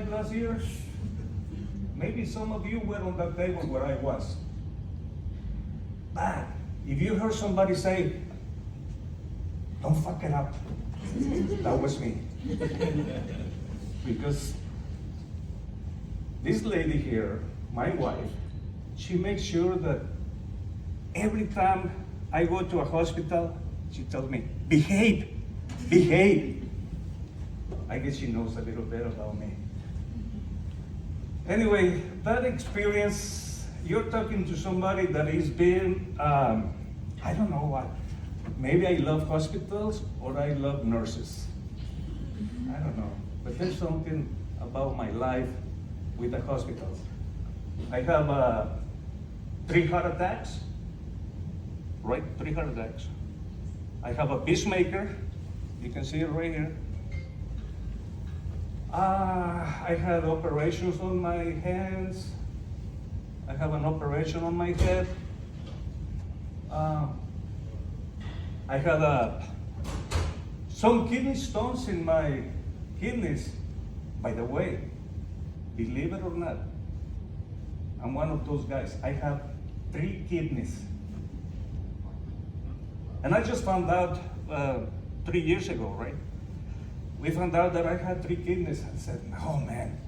life last year? Maybe some of you were on that table where I was. But if you heard somebody say, don't fuck it up, that was me. Because this lady here, my wife, she makes sure that every time I go to a hospital, she tells me, behave, behave. I guess she knows a little bit about me. Anyway, that experience, you're talking to somebody that has been, I don't know what, maybe I love hospitals or I love nurses. I don't know, but there's something about my life with the hospitals. I have 3 heart attacks, right? 3 heart attacks. I have a pacemaker, you can see it right here. I had operations on my hands. I have an operation on my head. I had some kidney stones in my kidneys. By the way, believe it or not, I'm one of those guys. I have 3 kidneys. And I just found out 3 years ago, right? We found out that I had 3 kidneys. I said, oh man,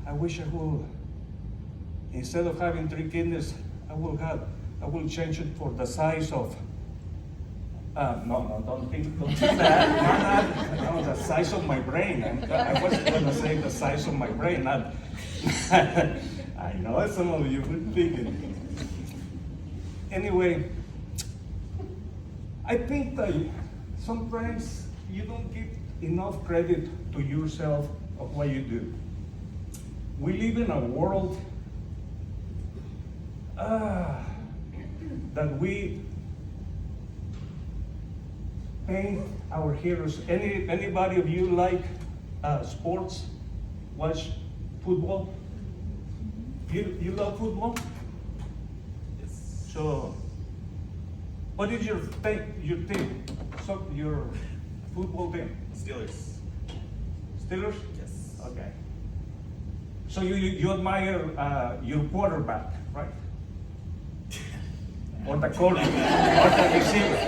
I wish I would, instead of having 3 kidneys, I will change it for the size of, don't think that. No, the size of my brain. I wasn't gonna say the size of my brain, not, I know some of you would think it. Anyway, I think that sometimes you don't give enough credit to yourself of what you do. We live in a world that we paint our heroes. Anybody of you like sports? Watch football? You love football? Yes. So, what is your team? So your football team? Steelers. Steelers? Yes. Okay. So you admire your quarterback, right? Or the quarterback, or the receiver.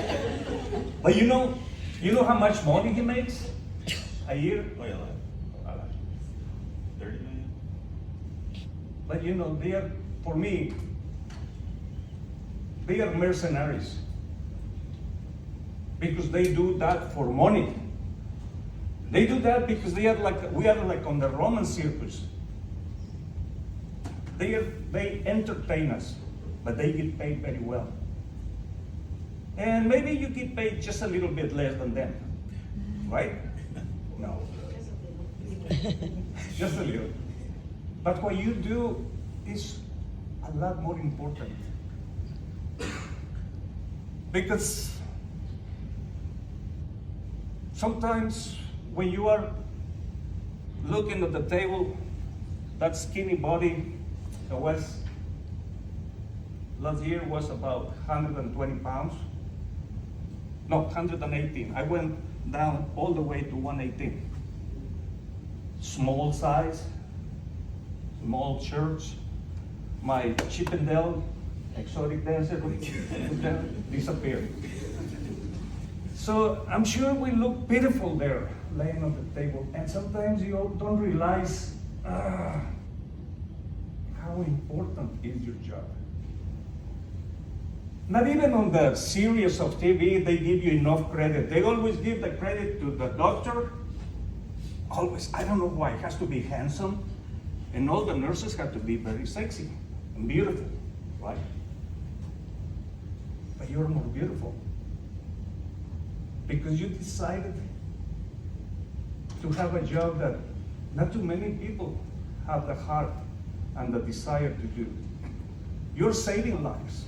But you know how much money he makes a year? Oh yeah, like 30 million. But you know, for me, they are mercenaries. Because they do that for money. They do that because we are like on the Roman circus. They entertain us, but they get paid very well. And maybe you get paid just a little bit less than them, right? No. Just a little. But what you do is a lot more important. Because sometimes when you are looking at the table, that skinny body that was, last year was about 120 pounds. No, 118. I went down all the way to 118. Small size, small shirts, my Chippendale exotic dancer disappeared. So I'm sure we look pitiful there, laying on the table, and sometimes you don't realize how important is your job. Not even on the series of TV, they give you enough credit. They always give the credit to the doctor. Always, I don't know why, it has to be handsome, and all the nurses have to be very sexy and beautiful, right? But you're more beautiful. Because you decided to have a job that not too many people have the heart and the desire to do. You're saving lives.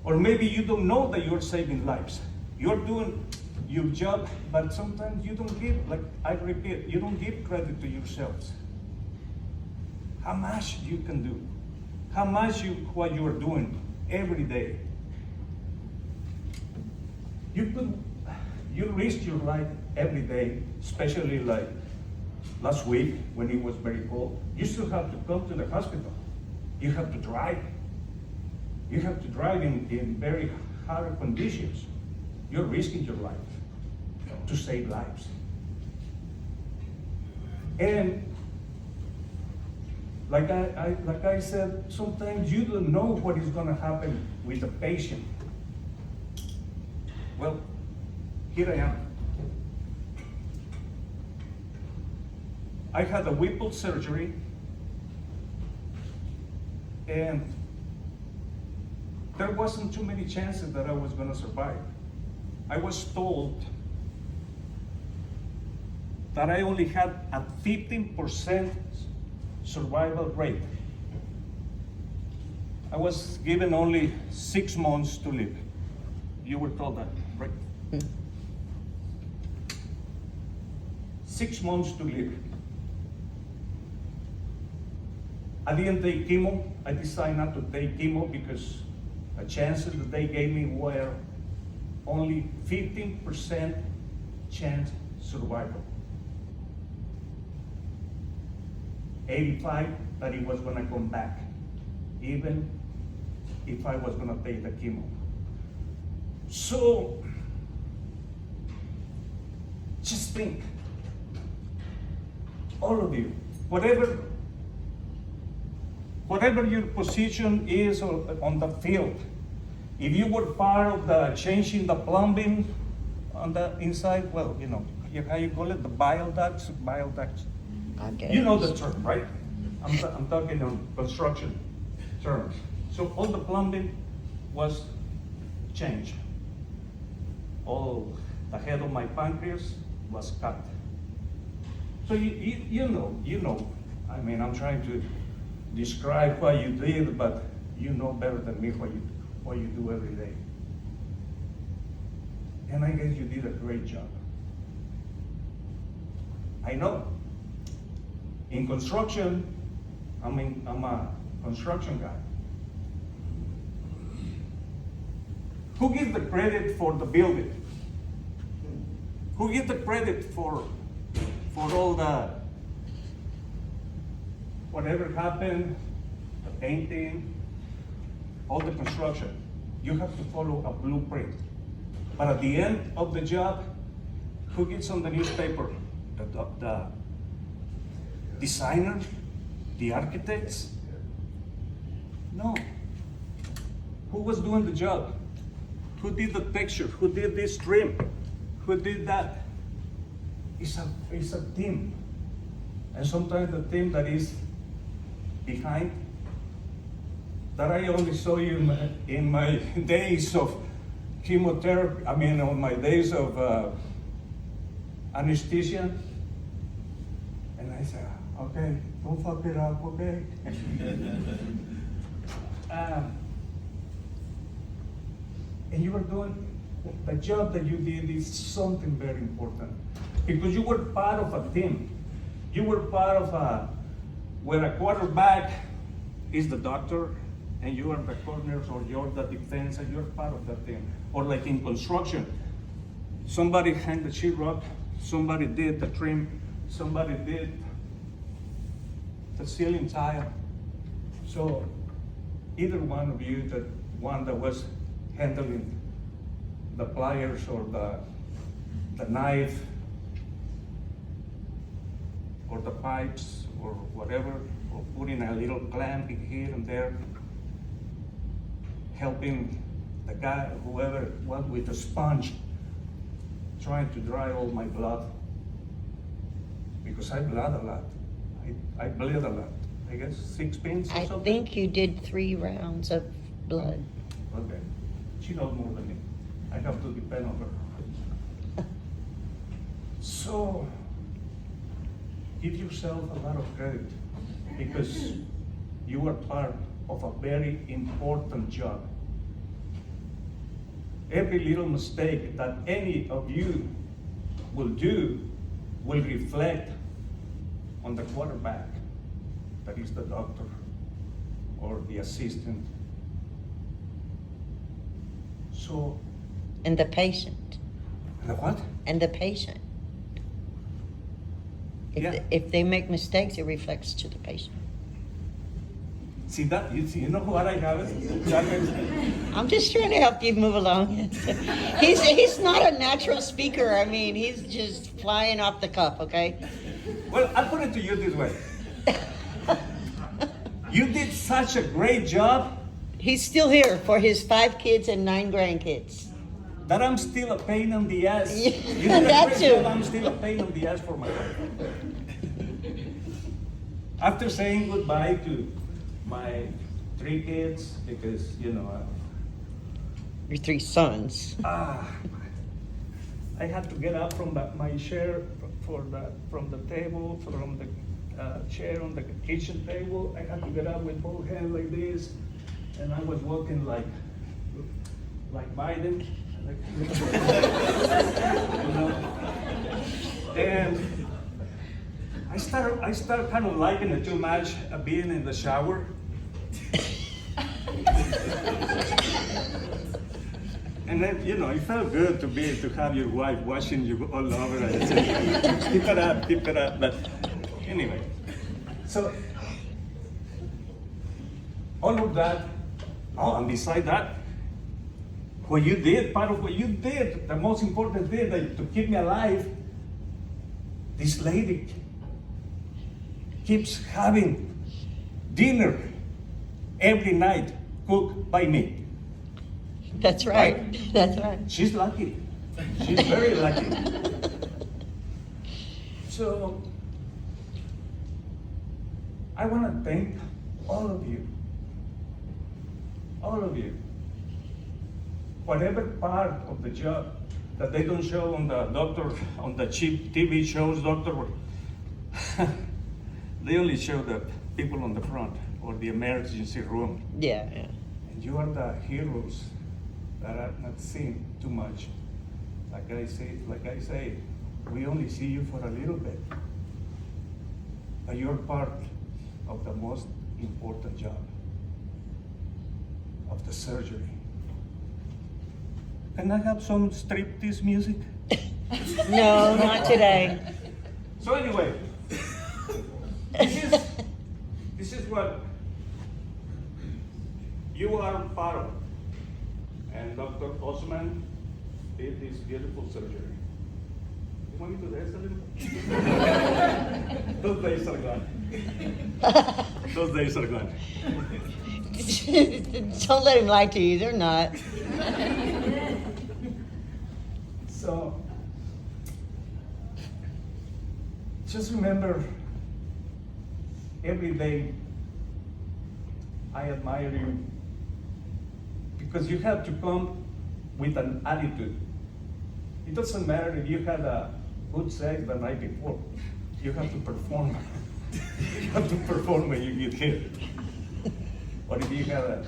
Or maybe you don't know that you're saving lives. You're doing your job, but sometimes you don't give, like I repeat, you don't give credit to yourselves. How much you can do. How much what you are doing every day. You risk your life every day, especially like last week when it was very cold, you still have to come to the hospital. You have to drive. You have to drive in very hard conditions. You're risking your life to save lives. And like I said, sometimes you don't know what is gonna happen with the patient. Well, here I am. I had a Whipple surgery, and there wasn't too many chances that I was gonna survive. I was told that I only had a 15% survival rate. I was given only 6 months to live. You were told that, right? 6 months to live. I didn't take chemo. I decided not to take chemo because the chances that they gave me were only 15% chance survival. 85 that he was gonna come back, even if I was gonna take the chemo. So, just think, all of you, whatever your position is on the field, if you were part of the changing the plumbing on the inside, well, you know, how you call it, the bile ducts. Okay. You know the term, right? I'm talking on construction terms. So all the plumbing was changed. All the head of my pancreas was cut. So you know, I mean, I'm trying to describe what you did, but you know better than me what you do every day. And I guess you did a great job. I know. In construction, I'm a construction guy. Who gives the credit for the building? Who gives the credit for all the whatever happened, the painting, all the construction? You have to follow a blueprint. But at the end of the job, who gets on the newspaper? The designer, the architects? No. Who was doing the job? Who did the texture? Who did this trim? Who did that? It's a team. And sometimes the team that is behind, that I only saw you in my days of chemotherapy, on my days of anesthesia. And I said, okay, don't fuck it up, okay? And you were doing, the job that you did is something very important. Because you were part of a team. You were part of where a quarterback is the doctor, and you are the corners, or you're the defense, and you're part of that team. Or like in construction, somebody hung the sheetrock, somebody did the trim, somebody did the ceiling tile. So either one of you, the one that was handling the pliers or the knife or the pipes or whatever, or putting a little clamp in here and there, helping the guy, whoever was with a sponge, trying to dry all my blood. Because I bled a lot. I bled a lot. I guess 6 pins or I something? think you did 3 rounds of blood. Okay. She knows more than me. I have to depend on her. So, give yourself a lot of credit because you are part of a very important job. Every little mistake that any of you will do will reflect on the quarterback, that is the doctor or the assistant. So, And the patient. the what? And the patient. Yeah. If they make mistakes, it reflects to the patient. See that? You know what I have? That is- I'm just trying to help you move along. He's not a natural speaker. I mean, he's just flying off the cuff, okay? Well, I'll put it to you this way. You did such a great job He's still here for his 5 kids and 9 grandkids. that I'm still a pain in the ass. Yeah, You did a that great too. job, I'm still a pain in the ass for my wife. After saying goodbye to my 3 kids, because, Your 3 sons. I had to get up from my chair from the table, from the chair on the kitchen table. I had to get up with both hands like this, and I was walking like Biden, And I started kind of liking it too much, being in the shower. And then, it felt good to have your wife washing you all over and saying, keep it up. But anyway, so all of that, and beside that, part of what you did, the most important thing to keep me alive, this lady keeps having dinner every night cooked by me. That's right. That's right. She's lucky. She's very lucky. So, I want to thank all of you. All of you. Whatever part of the job that they don't show on the cheap TV shows, they only show the people on the front or the emergency room. Yeah. And you are the heroes that are not seen too much. Like I say, we only see you for a little bit. But you're part of the most important job of the surgery. Can I have some striptease music? No, not today. So anyway, this is what you are part of. And Dr. Osman did this beautiful surgery. You want me to dance a little? Those days are gone. Those days are gone. Don't let him lie to you. They're not. So, just remember, every day I admire you because you have to come with an attitude. It doesn't matter if you had a good sex the night before. You have to perform. You have to perform when you get here. Or if you had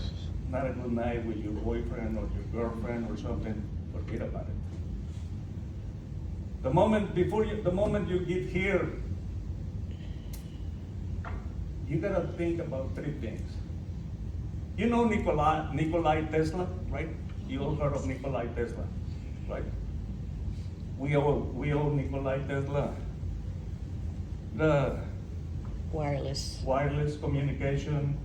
not a good night with your boyfriend or your girlfriend or something, forget about it. The moment you get here, you gotta think about 3 things. You know Nikola Tesla, right? You all heard of Nikola Tesla, right? We owe Nikola Tesla the wireless communication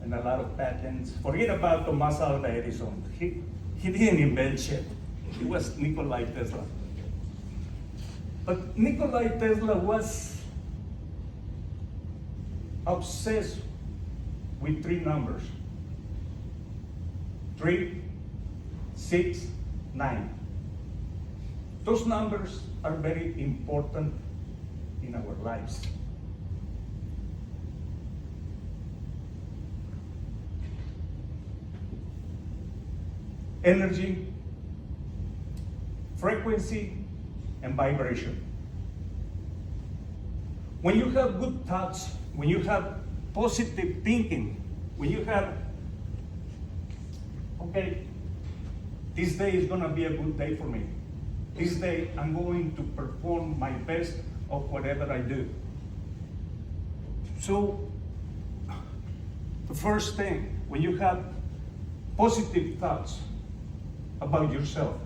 and a lot of patents. Forget about Thomas Alva Edison. He didn't invent shit. It was Nikola Tesla. But Nikola Tesla was obsessed with 3 numbers. 3, 6, 9. Those numbers are very important in our lives. Energy, frequency, and vibration. When you have good thoughts, when you have positive thinking, when you have, okay, this day is gonna be a good day for me. This day I'm going to perform my best of whatever I do. So, the first thing, when you have positive thoughts about yourself,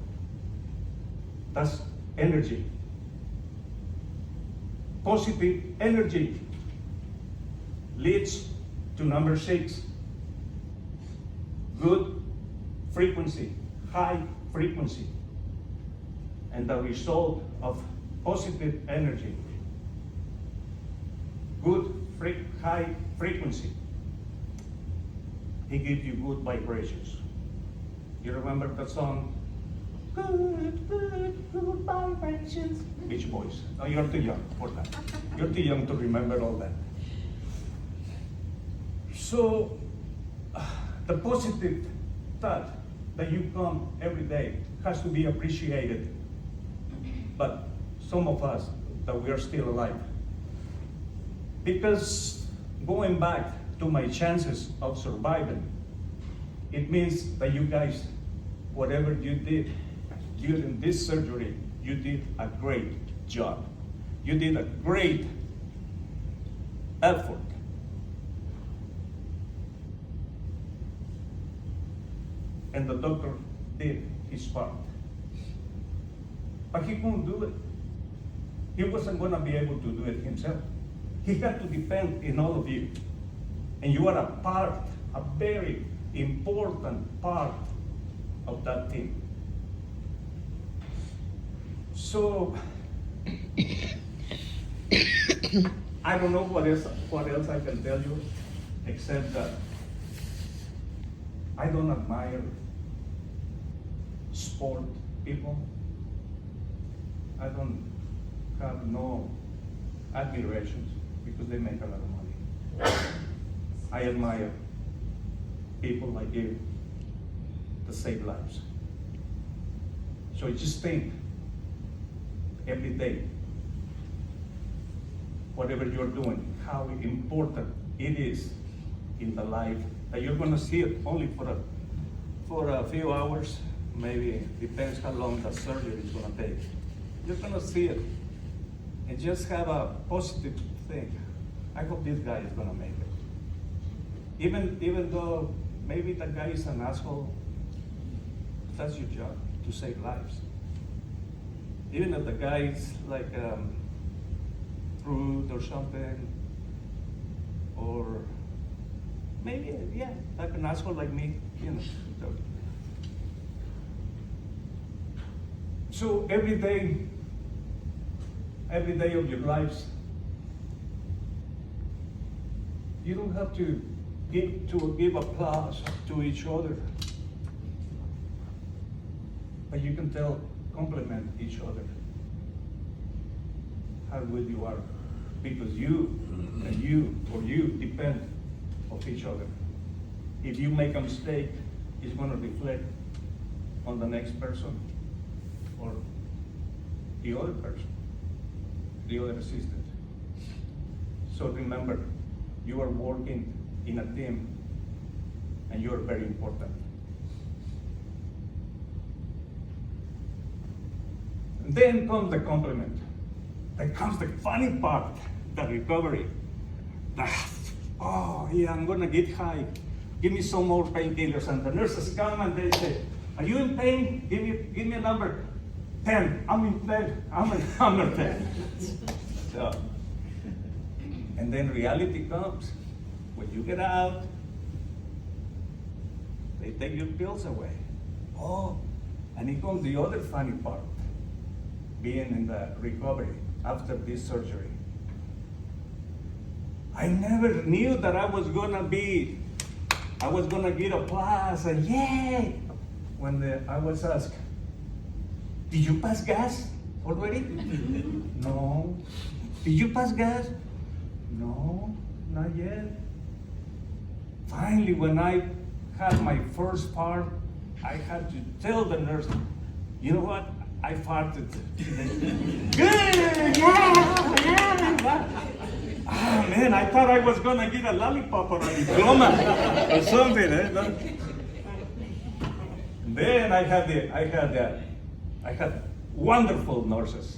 that's energy. Positive energy leads to number 6. Good frequency, high frequency. And the result of positive energy, good high frequency, he gives you good vibrations. You remember that song? Good vibrations. Beach Boys. No, you're too young for that. You're too young to remember all that. So, the positive thought that you come every day has to be appreciated. But some of us, that we are still alive. Because going back to my chances of surviving, it means that you guys, whatever you did during this surgery, you did a great job. You did a great effort. And the doctor did his part. But he couldn't do it. He wasn't going to be able to do it himself. He had to depend on all of you. And you are a very important part of that team. So, I don't know what else I can tell you, except that I don't admire sport people. I don't have no admirations because they make a lot of money. I admire people like you that save lives. So just think every day, whatever you're doing, how important it is in the life that you're going to see it only for a few hours, maybe depends how long the surgery is going to take. You're going to see it and just have a positive thing. I hope this guy is going to make it. Even though maybe the guy is an asshole, that's your job, to save lives. Even if the guy is like rude or something, or maybe, yeah, like an asshole like me, you know. So every day of your lives, you don't have to give applause to each other, but you can compliment each other how good you are, because you depend on each other. If you make a mistake, it's going to reflect on the next person or the other person, the other assistant. So remember, you are working in a team and you are very important. And then comes the compliment. Then comes the funny part, the recovery. Oh yeah, I'm gonna get high. Give me some more painkillers. And the nurses come and they say, are you in pain? Give me a number. 10. I'm in 10. I'm in 10. So, and then reality comes. When you get out, they take your pills away. Oh, and it comes the other funny part, being in the recovery after this surgery. I never knew that I was gonna get applause and yay! When I was asked, did you pass gas already? No. Did you pass gas? No, not yet. Finally, when I had my first fart, I had to tell the nurse, you know what? I farted. Good, yeah. Ah man, I thought I was gonna get a lollipop or a diploma or something. Then I had wonderful nurses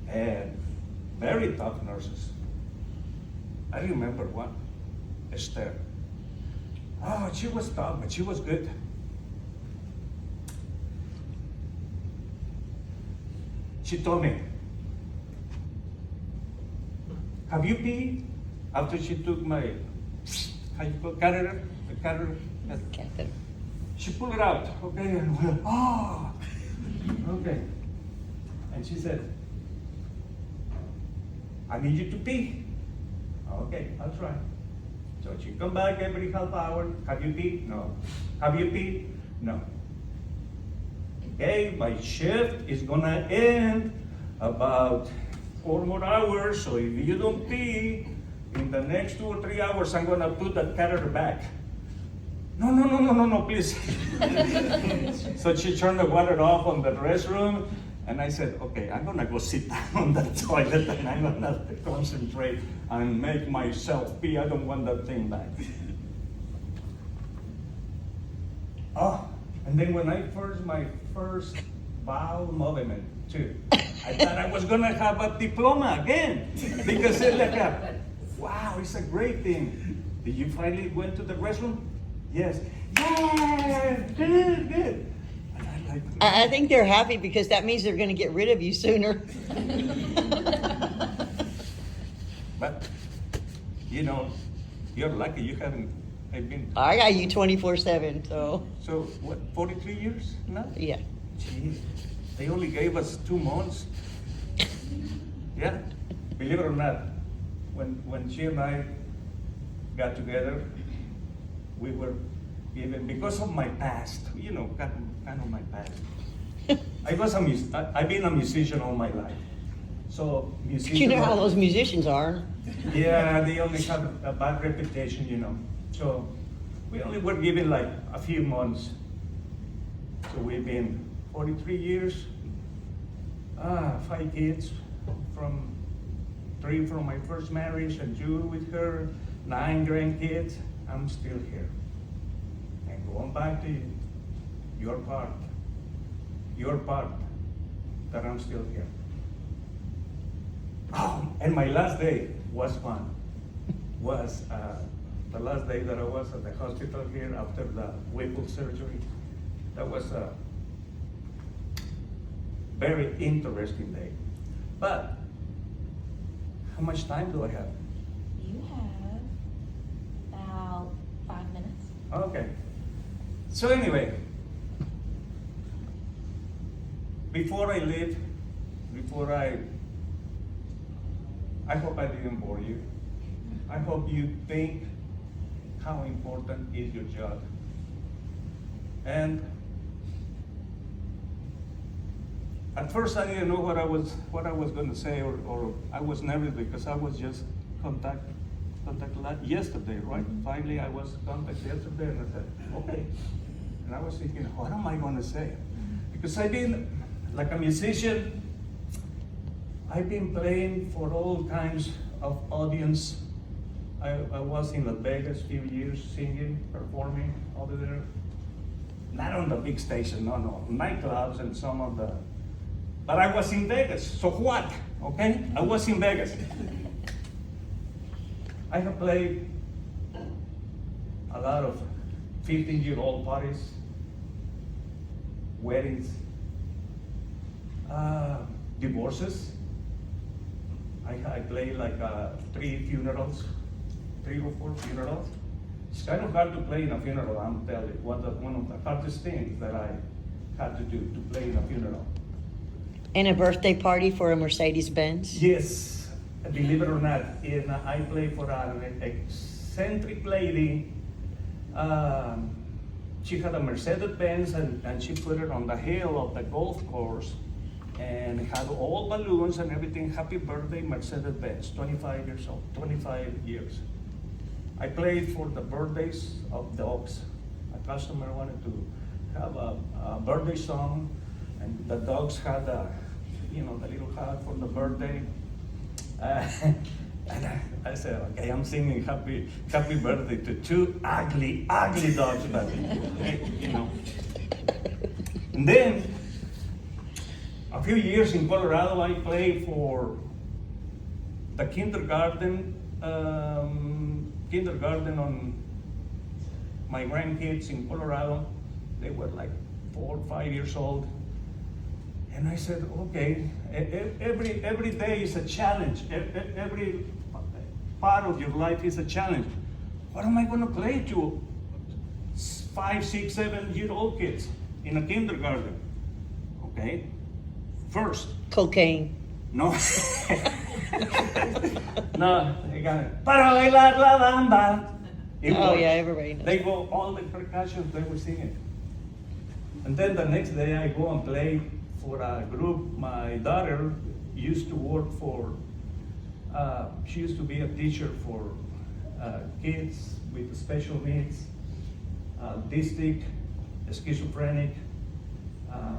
and very tough nurses. I remember one, Esther. Oh, she was tough, but she was good. She told me, have you peed? After she took my, how you call catheter? The catheter? Catheter. She pulled it out, okay, and went, oh, okay. And she said, I need you to pee. Okay, I'll try. So she come back every half hour. Have you peed? No. Have you peed? No. Okay, my shift is gonna end about 4 more hours, so if you don't pee, in the next 2 or 3 hours, I'm gonna put that catheter back. No, please. So she turned the water off on the restroom, and I said, okay, I'm gonna go sit down on the toilet, and I'm gonna concentrate and make myself pee. I don't want that thing back. Oh, and then when my first bowel movement too, I thought I was gonna have a diploma again, because it's like wow, it's a great thing. Did you finally went to the restroom? Yes. Yeah, good. And I like, I think they're happy because that means they're going to get rid of you sooner. but you know, you're lucky you haven't. I've been. I got you 24/7, so So what? 43 years now? yeah. Jeez, they only gave us 2 months. Yeah, believe it or not, when she and I got together, we were given, because of my past, you know, kind of my past. I've been a musician all my life. So musicians. You know how those musicians are. Yeah, they only have a bad reputation, you know. So we only were given like a few months. So we've been 43 years, 5 kids, 3 from my first marriage and 2 with her, 9 grandkids. I'm still here. And going back to you, your part, that I'm still here. Oh, and my last day was fun. Was the last day that I was at the hospital here after the Whipple surgery. That was a very interesting day. But how much time do I have? You have about 5 minutes. Okay. So anyway, before I leave, I hope I didn't bore you. I hope you think how important is your job. And at first I didn't know what I was going to say, or I was nervous because I was just contacted yesterday, right? Finally I was contacted yesterday, and I said, okay. And I was thinking, what am I going to say? Because I've been, like a musician, I've been playing for all kinds of audience. I was in Las Vegas a few years singing, performing over there. Not on the big station, no, nightclubs and some of the, but I was in Vegas, so what, okay? I was in Vegas. I have played a lot of 15-year-old parties, weddings, divorces. I played like 3 funerals, 3 or 4 funerals. It's kind of hard to play in a funeral, I'm telling you. One of the hardest things that I had to do, to play in a funeral. And a birthday party for a Mercedes-Benz. Yes, believe it or not, I played for an eccentric lady. She had a Mercedes-Benz and she put it on the hill of the golf course and had all balloons and everything. Happy birthday, Mercedes-Benz, 25 years old, 25 years. I played for the birthdays of dogs. A customer wanted to have a birthday song, and the dogs had the little hat for the birthday. And I said, okay, I'm singing happy birthday to 2 ugly dogs, but you know. And then a few years in Colorado, I played for the kindergarten on my grandkids in Colorado. They were like 4 or 5 years old. And I said, okay, every day is a challenge. Every part of your life is a challenge. What am I going to play to 5, 6, 7-year-old kids in a kindergarten? Okay? First, Cocaine. no. No, they got para bailar la bamba. It Oh, works. yeah, everybody knows. They go, all the percussion, they were singing. And then the next day I go and play for a group. My daughter used to work for, she used to be a teacher for kids with special needs, autistic, schizophrenic,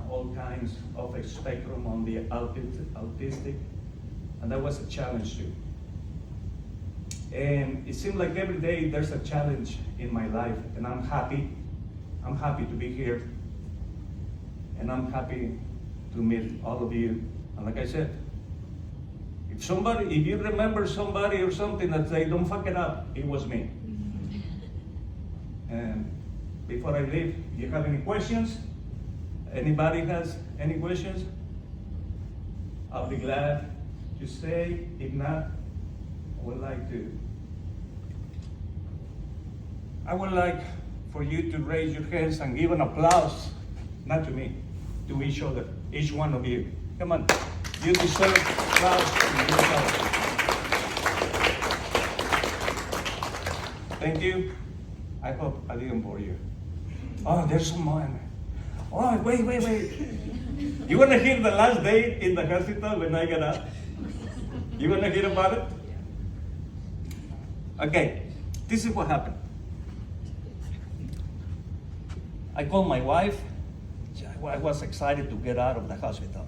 all kinds of a spectrum on the autistic. And that was a challenge too. And it seemed like every day there's a challenge in my life, and I'm happy. I'm happy to be here. And I'm happy to meet all of you. And like I said, if you remember somebody or something that say, don't fuck it up, it was me. And before I leave, do you have any questions? Anybody has any questions? I'll be glad to say. If not, I would like for you to raise your hands and give an applause, not to me, to each other, each one of you. Come on, you deserve applause to yourself. Thank you. I hope I didn't bore you. Oh, there's someone. Oh, wait. You want to hear the last day in the hospital when I got out? You want to hear about it? Okay, this is what happened. I called my wife. I was excited to get out of the hospital.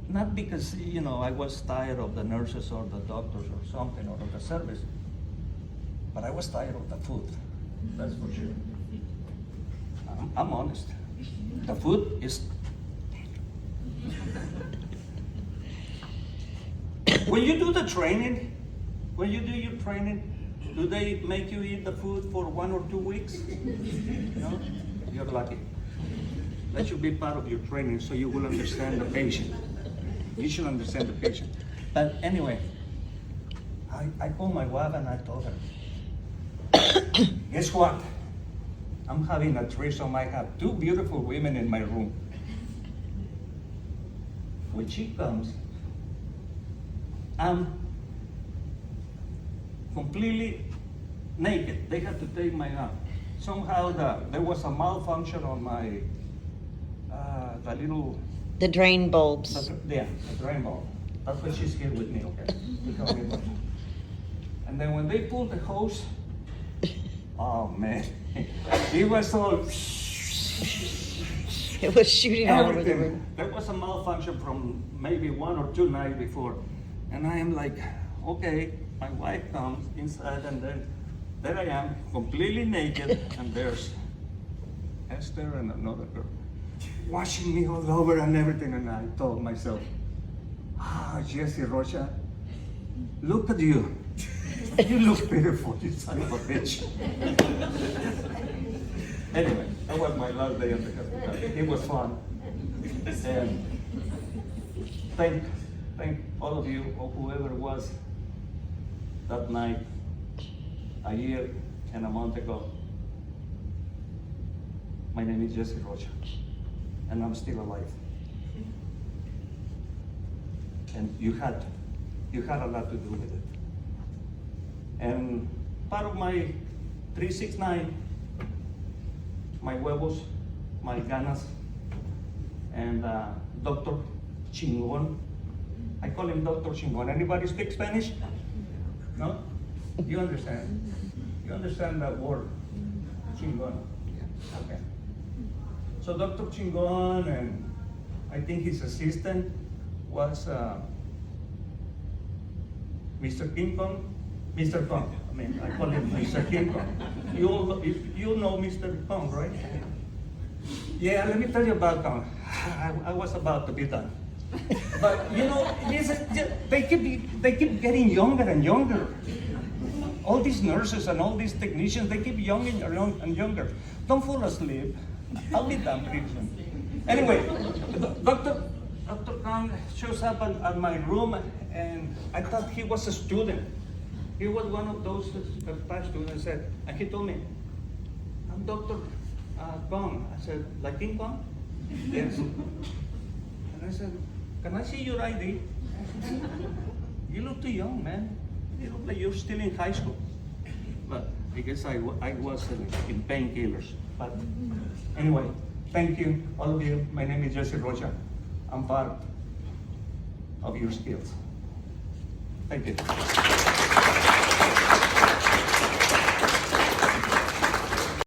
Not because, I was tired of the nurses or the doctors or something, or of the service, but I was tired of the food, that's for sure. I'm honest. The food is... When you do the training, do they make you eat the food for 1 or 2 weeks? No? You're lucky. That should be part of your training so you will understand the patient. You should understand the patient. But anyway, I called my wife and I told her, guess what? I'm having a threesome. I have 2 beautiful women in my room. When she comes, I'm completely naked. They had to take my arm. Somehow there was a malfunction on my, the little... The drain bulbs. The drain bulb. That's why she's here with me, okay? And then when they pulled the hose, oh man, it was all... It was shooting all over the everything. room. There was a malfunction from maybe 1 or 2 nights before. And I am like, okay, my wife comes inside and then there I am, completely naked, and there's Esther and another girl washing me all over and everything. And I told myself, Jesse Rocha, look at you. You look beautiful, you son of a bitch. Anyway, that was my last day at the hospital. It was fun. And thank all of you, or whoever it was that night, a year and a month ago. My name is Jesse Rocha, and I'm still alive. And you had a lot to do with it. And part of my 369, my huevos, my ganas, and Dr. Chingon. I call him Dr. Chingon. Anybody speak Spanish? No? You understand? You understand that word? Chingon. Okay. So Dr. Chingon and I think his assistant was Mr. King Kong. Mr. Kong. I mean, I call him Mr. King Kong. You know Mr. Kong, right? Yeah, let me tell you about Kong. I was about to be done. But they keep getting younger and younger. All these nurses and all these technicians, they keep younger and younger. Don't fall asleep. I'll be done pretty soon. Anyway, Dr. shows up at my room, and I thought he was a student. He was one of those past students. And he told me, "I'm Dr. Kong." I said, "Like King Kong?" Yes. And I said, "Can I see your ID?" "You look too young, man. You look like you're still in high school." But I guess I was in painkillers. But anyway, thank you, all of you. My name is Jesse Rocha. I'm part of your skills. Thank you.